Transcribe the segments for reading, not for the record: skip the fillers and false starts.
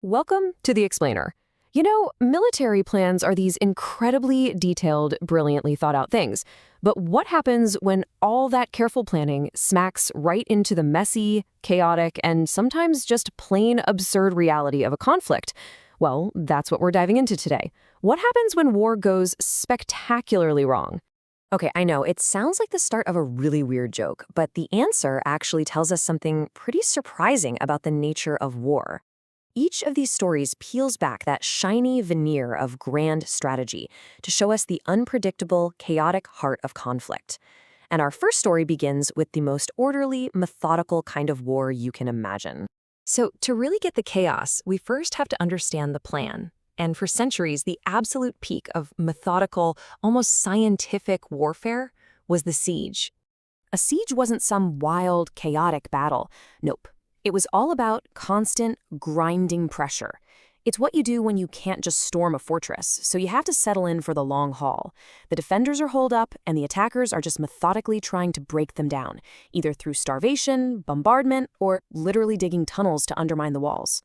Welcome to The Explainer. You know, military plans are these incredibly detailed, brilliantly thought out things. But what happens when all that careful planning smacks right into the messy, chaotic, and sometimes just plain absurd reality of a conflict? Well, that's what we're diving into today. What happens when war goes spectacularly wrong? Okay, I know, it sounds like the start of a really weird joke, but the answer actually tells us something pretty surprising about the nature of war. Each of these stories peels back that shiny veneer of grand strategy to show us the unpredictable, chaotic heart of conflict. And our first story begins with the most orderly, methodical kind of war you can imagine. So, to really get the chaos, we first have to understand the plan. And for centuries, the absolute peak of methodical, almost scientific warfare was the siege. A siege wasn't some wild, chaotic battle. Nope. It was all about constant, grinding pressure. It's what you do when you can't just storm a fortress, so you have to settle in for the long haul. The defenders are holed up, and the attackers are just methodically trying to break them down, either through starvation, bombardment, or literally digging tunnels to undermine the walls.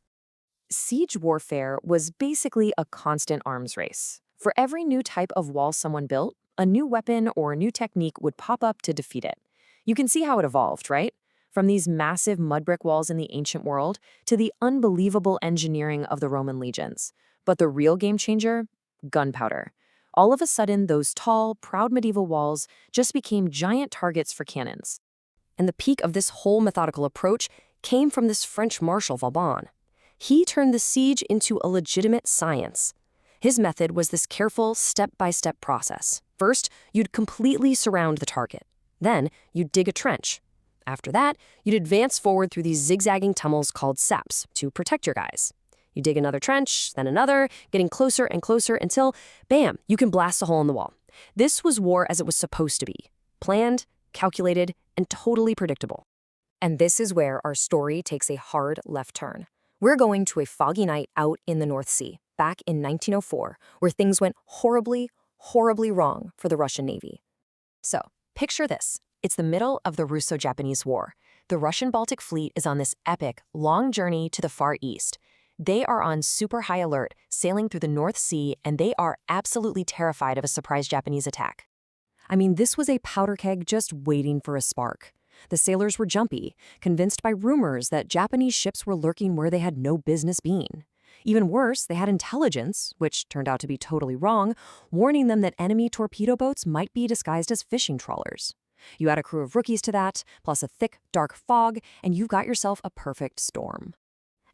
Siege warfare was basically a constant arms race. For every new type of wall someone built, a new weapon or a new technique would pop up to defeat it. You can see how it evolved, right? From these massive mud brick walls in the ancient world to the unbelievable engineering of the Roman legions. But the real game changer? Gunpowder. All of a sudden, those tall, proud medieval walls just became giant targets for cannons. And the peak of this whole methodical approach came from this French Marshal Vauban. He turned the siege into a legitimate science. His method was this careful, step-by-step process. First, you'd completely surround the target. Then, you'd dig a trench. After that, you'd advance forward through these zigzagging tunnels called saps to protect your guys. You dig another trench, then another, getting closer and closer until, bam, you can blast a hole in the wall. This was war as it was supposed to be. Planned, calculated, and totally predictable. And this is where our story takes a hard left turn. We're going to a foggy night out in the North Sea, back in 1904, where things went horribly, horribly wrong for the Russian Navy. So, picture this. It's the middle of the Russo-Japanese War. The Russian Baltic Fleet is on this epic, long journey to the Far East. They are on super high alert, sailing through the North Sea, and they are absolutely terrified of a surprise Japanese attack. I mean, this was a powder keg just waiting for a spark. The sailors were jumpy, convinced by rumors that Japanese ships were lurking where they had no business being. Even worse, they had intelligence, which turned out to be totally wrong, warning them that enemy torpedo boats might be disguised as fishing trawlers. You add a crew of rookies to that, plus a thick, dark fog, and you've got yourself a perfect storm.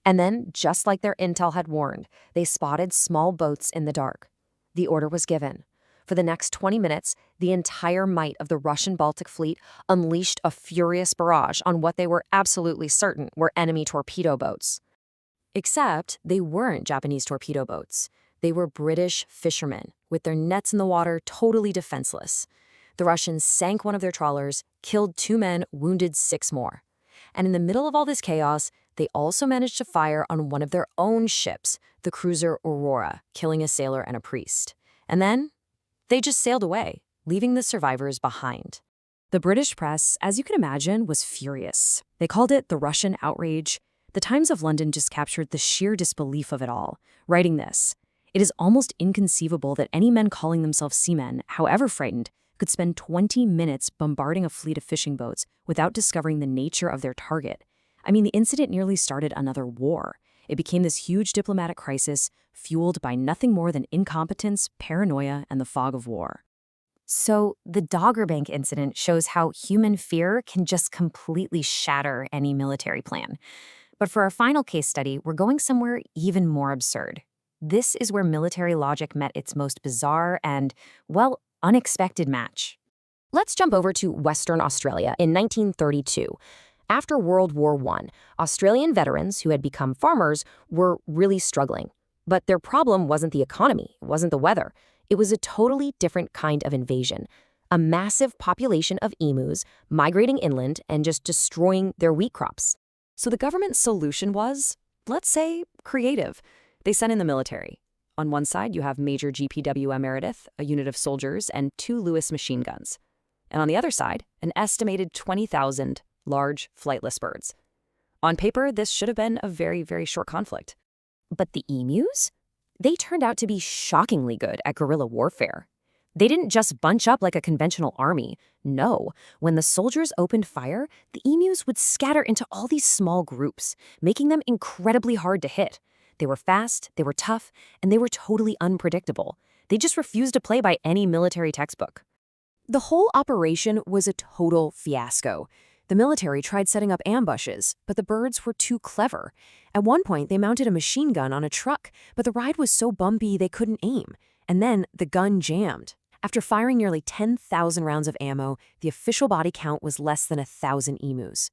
And then, just like their intel had warned, they spotted small boats in the dark. The order was given. For the next 20 minutes, the entire might of the Russian Baltic Fleet unleashed a furious barrage on what they were absolutely certain were enemy torpedo boats. Except they weren't Japanese torpedo boats. They were British fishermen, with their nets in the water totally defenseless. The Russians sank one of their trawlers, killed 2 men, wounded 6 more. And in the middle of all this chaos, they also managed to fire on one of their own ships, the cruiser Aurora, killing a sailor and a priest. And then, they just sailed away, leaving the survivors behind. The British press, as you can imagine, was furious. They called it the Russian outrage. The Times of London just captured the sheer disbelief of it all, writing this: "It is almost inconceivable that any men calling themselves seamen, however frightened, could spend 20 minutes bombarding a fleet of fishing boats without discovering the nature of their target. I mean, the incident nearly started another war. It became this huge diplomatic crisis, fueled by nothing more than incompetence, paranoia, and the fog of war." So, the Dogger Bank incident shows how human fear can just completely shatter any military plan. But for our final case study, we're going somewhere even more absurd. This is where military logic met its most bizarre and, well, unexpected match. Let's jump over to Western Australia in 1932. After World War I, Australian veterans who had become farmers were really struggling. But their problem wasn't the economy, it wasn't the weather. It was a totally different kind of invasion. A massive population of emus migrating inland and just destroying their wheat crops. So the government's solution was, let's say, creative. They sent in the military. On one side, you have Major GPW Meredith, a unit of soldiers, and 2 Lewis machine guns. And on the other side, an estimated 20,000 large, flightless birds. On paper, this should have been a very, very short conflict. But the emus? They turned out to be shockingly good at guerrilla warfare. They didn't just bunch up like a conventional army. No, when the soldiers opened fire, the emus would scatter into all these small groups, making them incredibly hard to hit. They were fast, they were tough, and they were totally unpredictable. They just refused to play by any military textbook. The whole operation was a total fiasco. The military tried setting up ambushes, but the birds were too clever. At one point, they mounted a machine gun on a truck, but the ride was so bumpy they couldn't aim. And then the gun jammed. After firing nearly 10,000 rounds of ammo, the official body count was less than 1,000 emus.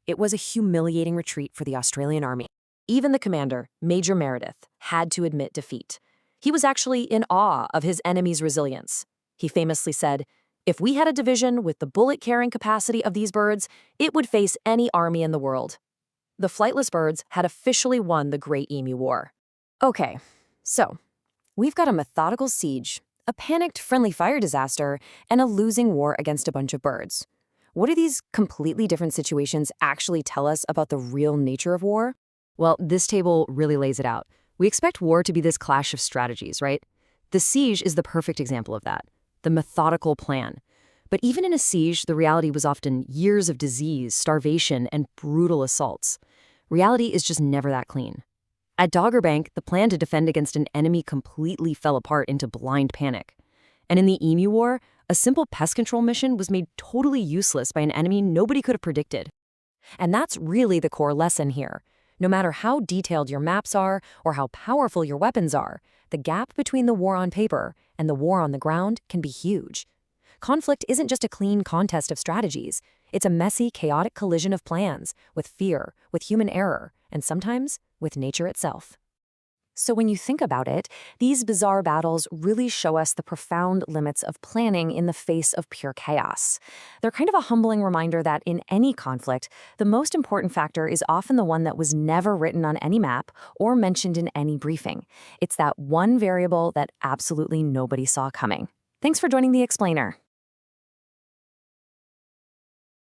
It was a humiliating retreat for the Australian Army. Even the commander, Major Meredith, had to admit defeat. He was actually in awe of his enemy's resilience. He famously said, "If we had a division with the bullet-carrying capacity of these birds, it would face any army in the world." The flightless birds had officially won the Great Emu War. Okay, so we've got a methodical siege, a panicked friendly fire disaster, and a losing war against a bunch of birds. What do these completely different situations actually tell us about the real nature of war? Well, this table really lays it out. We expect war to be this clash of strategies, right? The siege is the perfect example of that, the methodical plan. But even in a siege, the reality was often years of disease, starvation, and brutal assaults. Reality is just never that clean. At Dogger Bank, the plan to defend against an enemy completely fell apart into blind panic. And in the Emu War, a simple pest control mission was made totally useless by an enemy nobody could have predicted. And that's really the core lesson here. No matter how detailed your maps are or how powerful your weapons are, the gap between the war on paper and the war on the ground can be huge. Conflict isn't just a clean contest of strategies. It's a messy, chaotic collision of plans, with fear, with human error, and sometimes with nature itself. So when you think about it, these bizarre battles really show us the profound limits of planning in the face of pure chaos. They're kind of a humbling reminder that in any conflict, the most important factor is often the one that was never written on any map or mentioned in any briefing. It's that one variable that absolutely nobody saw coming. Thanks for joining The Explainer.